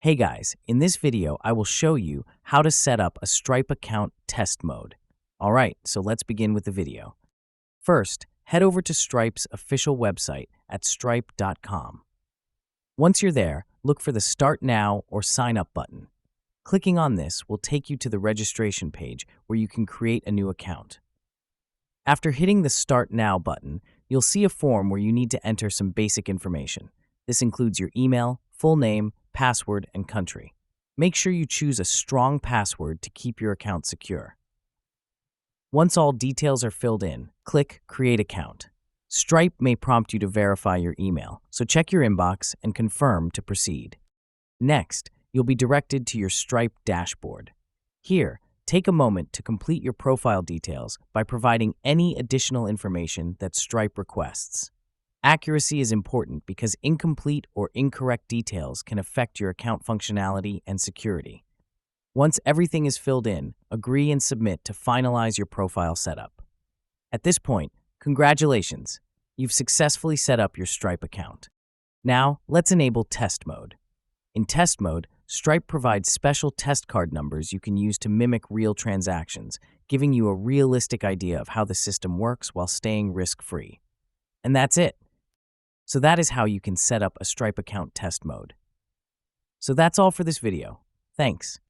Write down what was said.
Hey guys, in this video, I will show you how to set up a Stripe account test mode. All right, so let's begin with the video. First, head over to Stripe's official website at stripe.com. Once you're there, look for the Start Now or Sign Up button. Clicking on this will take you to the registration page where you can create a new account. After hitting the Start Now button, you'll see a form where you need to enter some basic information. This includes your email, full name, password, and country. Make sure you choose a strong password to keep your account secure. Once all details are filled in, click Create Account. Stripe may prompt you to verify your email, so check your inbox and confirm to proceed. Next, you'll be directed to your Stripe dashboard. Here, take a moment to complete your profile details by providing any additional information that Stripe requests. Accuracy is important because incomplete or incorrect details can affect your account functionality and security. Once everything is filled in, agree and submit to finalize your profile setup. At this point, congratulations! You've successfully set up your Stripe account. Now, let's enable test mode. In test mode, Stripe provides special test card numbers you can use to mimic real transactions, giving you a realistic idea of how the system works while staying risk-free. And that's it. So that is how you can set up a Stripe account test mode. So that's all for this video. Thanks.